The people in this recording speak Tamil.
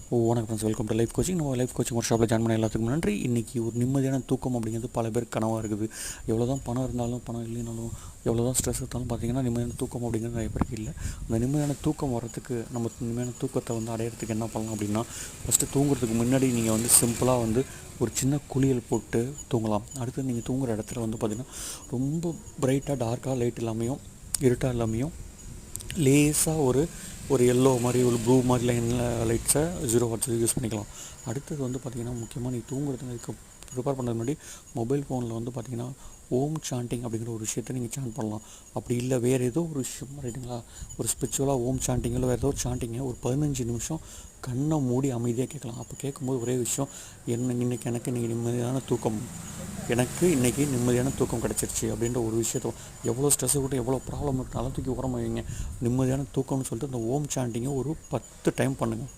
வணக்கம் friends, welcome to life coaching. நம்ம லைஃப் கோச்சிங் ஒர்க் ஷாப்பில் ஜாயின் பண்ண எல்லாத்துக்கும் நன்றி. இன்றைக்கி ஒரு நிம்மதியான தூக்கம் அப்படிங்கிறது பல பேருக்கு கனவாக இருக்குது. எவ்வளோ தான் பணம் இருந்தாலும் பணம் இல்லைனாலும் எவ்வளோ தான் ஸ்ட்ரெஸ் இருந்தாலும் பார்த்திங்கன்னா நிம்மதியான தூக்கம் அப்படிங்கிறது நிறைய பேருக்கு இல்லை. அந்த நிம்மதியான தூக்கம் வரத்துக்கு நம்ம நிம்மதியான தூக்கத்தை அடையிறதுக்கு என்ன பண்ணலாம் அப்படின்னா, ஃபஸ்ட்டு தூங்குறதுக்கு முன்னாடி நீங்கள் சிம்பிளாக ஒரு சின்ன குளியல் போட்டு தூங்கலாம். அடுத்து நீங்கள் தூங்குகிற இடத்துல பார்த்திங்கன்னா ரொம்ப பிரைட்டாக டார்க்காக லைட் இல்லாமையும் இருட்டாக இல்லாமையும் லேசாக ஒரு எல்லோ மாதிரி ஒரு ப்ளூ மாதிரி லைட்ஸை 0 வாட்ஸ் யூஸ் பண்ணிக்கலாம். அடுத்தது பார்த்திங்கன்னா முக்கியமாக நீ தூங்குறதுக்கு ப்ரிப்பேர் பண்ணுறது முன்னாடி மொபைல் ஃபோனில் பார்த்திங்கன்னா ஓம் சாண்டிங் அப்படிங்கிற ஒரு விஷயத்தை நீங்கள் சாண்ட் பண்ணலாம். அப்படி இல்லை வேறு ஏதோ ஒரு விஷயம் ரைட்டுங்களா, ஒரு ஸ்பிரிச்சுவலாக ஓம் சாண்டிங்கில் வேறு ஏதோ ஒரு சாண்டிங்கை ஒரு 15 நிமிஷம் கண்ணை மூடி அமைதியாக கேட்கலாம். அப்போ கேட்கும்போது ஒரே விஷயம், எனக்கு நிம்மதியான தூக்கம், எனக்கு இன்றைக்கி நிம்மதியான தூக்கம் கிடச்சிருச்சு அப்படின்ற ஒரு விஷயத்தை, எவ்வளோ ஸ்ட்ரெஸ்ஸை விட்டு எவ்வளோ ப்ராப்ளம் இருந்தாலும் தூக்கி உரமா வைங்க, நிம்மதியான தூக்கம்னு சொல்லிட்டு அந்த ஓம் சாண்டிங்கை ஒரு 10 டைம் பண்ணுங்கள்.